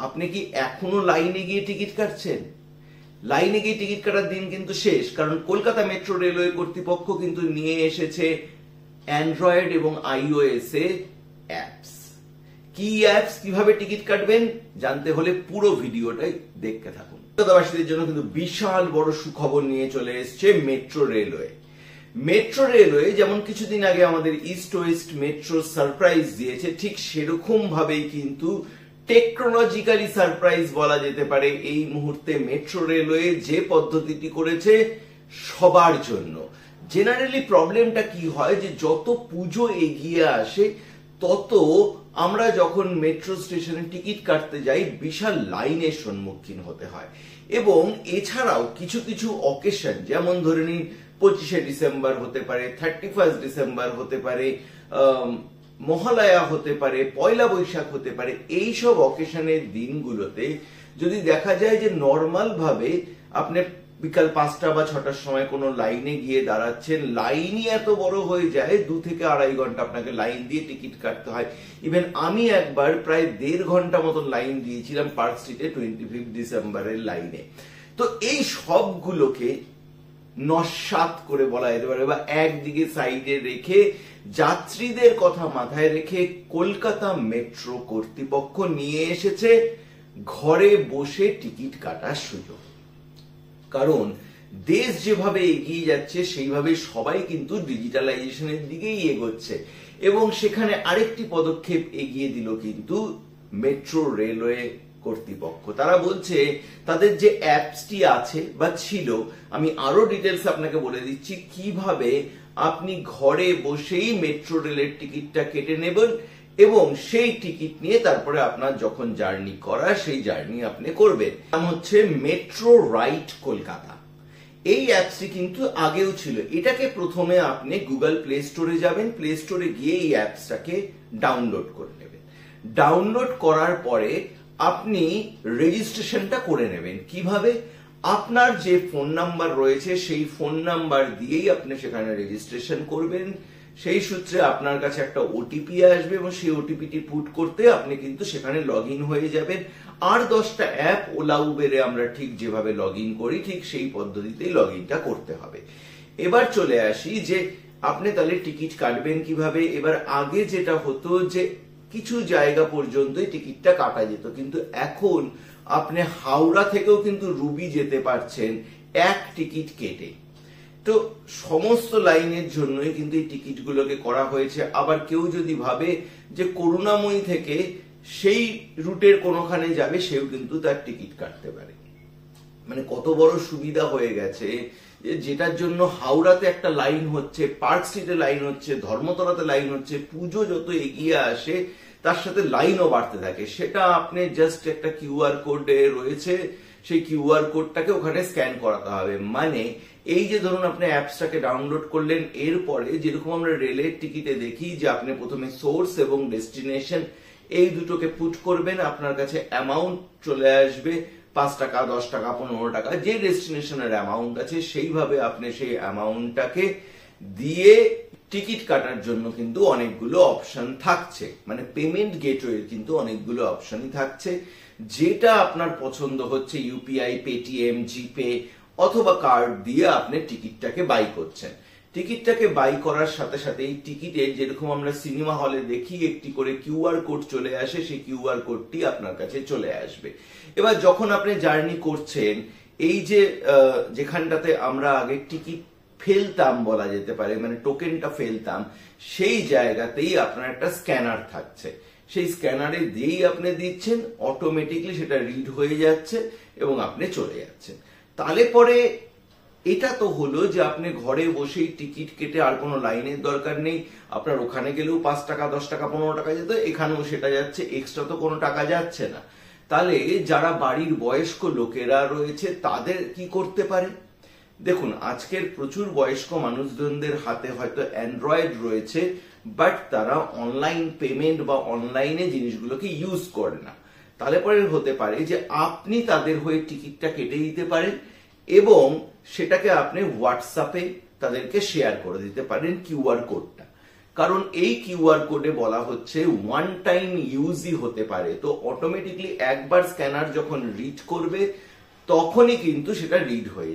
আপনি কি এখনো লাইনে গিয়ে টিকিট কাটছেন? লাইনে গিয়ে টিকিট কাটার দিন কিন্তু শেষ, কারণ কলকাতা মেট্রো রেলওয়ে কর্তৃপক্ষ কিন্তু নিয়ে এসেছে অ্যান্ড্রয়েড এবং iOS এ অ্যাপস। কি অ্যাপস, কিভাবে টিকিট কাটবেন জানতে হলে পুরো ভিডিওটাই দেখতে থাকুন। কলকাতাবাসীদের জন্য কিন্তু বিশাল বড় সুখবর নিয়ে চলে এসেছে মেট্রো রেলওয়ে। মেট্রো রেলওয়ে যেমন কিছুদিন আগে আমাদের ইস্ট ওয়েস্ট মেট্রো সারপ্রাইজ দিয়েছে, ঠিক সেরকম ভাবেই কিন্তু টেকনোলজিক্যালি সারপ্রাইজ বলা যেতে পারে এই মুহূর্তে মেট্রো রেলওয়ে যে পদ্ধতিটি করেছে সবার জন্য। জেনারেলি প্রবলেমটা কি হয় যে যত পুজো এগিয়ে আসে তত আমরা যখন মেট্রো স্টেশনে টিকিট কাটতে যাই বিশাল লাইনের সম্মুখীন হতে হয়। এবং এছাড়াও কিছু কিছু অকেশন, যেমন ধরে নিন 25শে ডিসেম্বর হতে পারে, 31 ডিসেম্বর হতে পারে, মহালয়া হতে পারে, পয়লা বৈশাখ হতে পারে, এইসব অকেশনের দিনগুলোতে যদি দেখা যায় যে নর্মাল ভাবে আপনি বিকাল 5টা বা 6টার সময় কোনো লাইনে গিয়ে দাঁড়াচ্ছেন, লাইনই এত বড় হয়ে যায় 2 থেকে 2.5 ঘন্টা আপনাকে লাইন দিয়ে টিকিট কাটতে হয়। ইভেন আমি একবার প্রায় 1.5 ঘন্টা মতন লাইন দিয়েছিলাম পার্ক স্ট্রিটে 25 ডিসেম্বরের লাইনে। তো এই সবগুলোকে নস্যাৎ করে বলা যেতে পারে বা একদিকে সাইডে রেখে যাত্রীদের কথা মাথায় রেখে কলকাতা মেট্রো কর্তৃপক্ষ নিয়ে এসেছে ঘরে বসে টিকিট কাটার সুযোগ। কারণ দেশ যেভাবে এগিয়ে যাচ্ছে সেইভাবে সবাই কিন্তু ডিজিটালাইজেশনের দিকেই এগোচ্ছে, এবং সেখানে আরেকটি পদক্ষেপ এগিয়ে দিল কিন্তু মেট্রো রেলওয়ে কর্তৃপক্ষ। তারা বলছে তাদের যে অ্যাপসটি আছে বা ছিল, আমি আরো ডিটেলস আপনাকে বলে দিচ্ছি কিভাবে আপনি ঘরে বসেই মেট্রো রেলের টিকিটটা কেটে নেবেন এবং সেই টিকিট নিয়ে তারপরে আপনার যখন জার্নি করা সেই জার্নি আপনি করবেন। নাম হচ্ছে মেট্রো রাইট কলকাতা। এই অ্যাপসটি কিন্তু আগেও ছিল। এটাকে প্রথমে আপনি গুগল প্লে স্টোরে যাবেন, প্লে স্টোরে গিয়ে এই অ্যাপসটাকে ডাউনলোড করে নেবেন। ডাউনলোড করার পরে আপনি রেজিস্ট্রেশনটা করে নেবেন। কিভাবে? আপনার যে ফোন নাম্বার রয়েছে সেই ফোন নাম্বার দিয়েই আপনি সেখানে রেজিস্ট্রেশন করবেন। সেই সূত্রে আপনার কাছে একটা ওটিপি আসবে এবং সেই ওটিপিটি পুট করতে আপনি কিন্তু সেখানে লগ ইন হয়ে যাবেন। আর 10টা অ্যাপ, ওলা উবেরে আমরা ঠিক যেভাবে লগ ইন করি ঠিক সেই পদ্ধতিতেই লগ ইনটা করতে হবে। এবার চলে আসি যে আপনি তাহলে টিকিট কাটবেন কিভাবে। এবার আগে যেটা হতো যে কিছু জায়গা পর্যন্তই টিকিটটা কাটা যেত, কিন্তু এখন আপনি হাওড়া থেকেও কিন্তু রুবি যেতে পারছেন এক টিকিট কেটে। তো সমস্ত লাইনের জন্যই কিন্তু এই টিকিটগুলোকে করা হয়েছে। আবার কেউ যদি ভাবে যে করুণাময়ী থেকে সেই রুটের কোনোখানে যাবে, সেও কিন্তু তার টিকিট কাটতে পারে। মানে কত বড় সুবিধা হয়ে গেছে, যেটার জন্য হাওড়াতে একটা লাইন হচ্ছে, পার্ক স্ট্রিটে লাইন হচ্ছে, ধর্মতলাতে লাইন হচ্ছে, পুজো যত এগিয়ে আসে তার সাথে লাইনও বাড়তে থাকে। সেটা আপনি জাস্ট একটা কিউআর কোড রয়েছে, সেই কিউআর কোডটাকে ওখানে স্ক্যান করাতে হবে। মানে এই যে ধরুন আপনি অ্যাপসটাকে ডাউনলোড করলেন, এরপরে যেরকম আমরা রেলের টিকিটে দেখি যে আপনি প্রথমে সোর্স এবং ডেস্টিনেশন এই দুটোকে পুট করবেন, আপনার কাছে অ্যামাউন্ট চলে আসবে 5 টাকা, 10 টাকা, 15 টাকা, যে ডেস্টিনেশনের অ্যামাউন্ট আছে সেইভাবে আপনি সেই অ্যামাউন্টটাকে দিয়ে টিকিট কাটার জন্য কিন্তু অনেকগুলো অপশন থাকছে। মানে পেমেন্ট গেটওয়ে কিন্তু অনেকগুলো অপশনই থাকছে, যেটা আপনার পছন্দ হচ্ছে ইউপিআই, পেটিএম, জিপে অথবা কার্ড দিয়ে আপনি টিকিটটাকে বাই করছেন। টিকিটটাকে বাই করার সাথে সাথে এই টিকিটে যেরকম আমরা সিনেমা হলে দেখি একটি করে কিউআর কোড চলে আসে, সেই কিউআর কোডটি আপনার কাছে চলে আসবে। এবার যখন আপনি জার্নি করছেন, এই যে যেখানটাতে আমরা আগে টিকিট ফেলতাম বলা যেতে পারে, মানে টোকেনটা ফেলতাম, সেই জায়গাতেই আপনার একটা স্ক্যানার থাকছে। সেই স্ক্যানারে দিয়েই আপনি দিচ্ছেন, অটোমেটিকলি সেটা রিড হয়ে যাচ্ছে এবং আপনি চলে যাচ্ছেন। তাহলে পরে এটা তো হলো যে আপনি ঘরে বসেই টিকিট কেটে আর কোনো লাইনের দরকার নেই। আপনার ওখানে গেলেও 5 টাকা, 10 টাকা, 15 টাকা যেত, এখানেও সেটা যাচ্ছে, এক্সট্রা তো কোনো টাকা যাচ্ছে না। তাহলে যারা বাড়ির বয়স্ক লোকেরা রয়েছে তাদের কি করতে পারে? দেখুন, আজকের প্রচুর বয়স্ক মানুষজনদের হাতে হয়তো অ্যান্ড্রয়েড রয়েছে, বাট তারা অনলাইন পেমেন্ট বা অনলাইনে জিনিসগুলোকে ইউজ করে না। তাহলে পরে হতে পারে যে আপনি তাদের হয়ে টিকিটটা কেটে দিতে পারেন এবং সেটাকে আপনি হোয়াটসঅ্যাপে তাদেরকে শেয়ার করে দিতে পারেন কিউআর কোডটা। কারণ এই কিউআর কোডে বলা হচ্ছে ওয়ান টাইম ইউজই হতে পারে, তো অটোমেটিকলি একবার স্ক্যানার যখন রিড করবে তখনই কিন্তু সেটা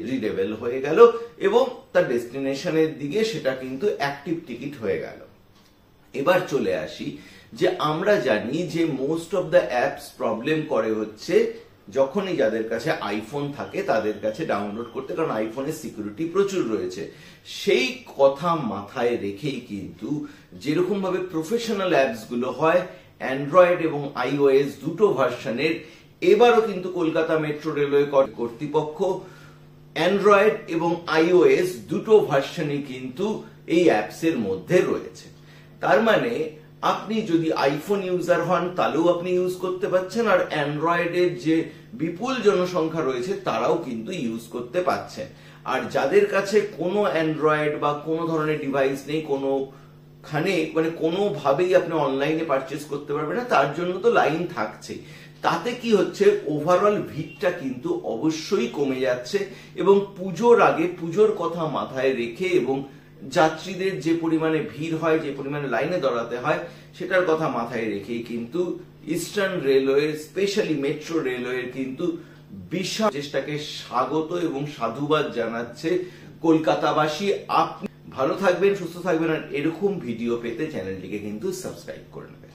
রিডেবল হয়ে গেল এবং তার ডেস্টিনেশনের দিকে সেটা কিন্তু অ্যাক্টিভ টিকিট হয়ে গেল। এবার চলে আসি যে আমরা জানি যে most of the apps problem করে হচ্ছে যখনই যাদের কাছে আইফোন থাকে তাদের কাছে ডাউনলোড করতে, কারণ আইফোনের সিকিউরিটি প্রচুর রয়েছে। সেই কথা মাথায় রেখেই কিন্তু যেরকম ভাবে প্রফেশনাল অ্যাপস গুলো হয় অ্যান্ড্রয়েড এবং আইওএস দুটো ভার্সনের, এবারও কিন্তু কলকাতা মেট্রো রেলওয়ে কর্তৃপক্ষ অ্যান্ড্রয়েড এবং আইওএস দুটো ভার্সনই কিন্তু এই অ্যাপস এর মধ্যে রয়েছে। তার মানে আপনি যদি আইফোন ইউজার হন তাহলেও আপনি ইউজ করতে পারছেন, আর অ্যান্ড্রয়েডের যে বিপুল জনসংখ্যা রয়েছে তারাও কিন্তু ইউজ করতে পারছেন। আর যাদের কাছে কোনো অ্যান্ড্রয়েড বা কোনো ধরনের ডিভাইস নেই, কোনোভাবেই আপনি অনলাইনে পারচেস করতে পারবেন না, তার জন্য তো লাইন থাকছেই। তাতে কি হচ্ছে, ওভারঅল ভিড়টা কিন্তু অবশ্যই কমে যাচ্ছে এবং পুজোর আগে পুজোর কথা মাথায় রেখে এবং যাত্রীদের যে পরিমাণে ভিড় হয়, যে পরিমাণে লাইনে দাঁড়াতে হয়, সেটার কথা মাথায় রেখেই কিন্তু ইস্টার্ন রেলওয়ে স্পেশালি মেট্রো রেলওয়ের কিন্তু বিশাল চেষ্টাকে স্বাগত এবং সাধুবাদ জানাচ্ছে কলকাতাবাসী। আপনি ভালো থাকবেন, সুস্থ থাকবেন, আর এরকম ভিডিও পেতে চ্যানেলটিকে কিন্তু সাবস্ক্রাইব করে নেবেন।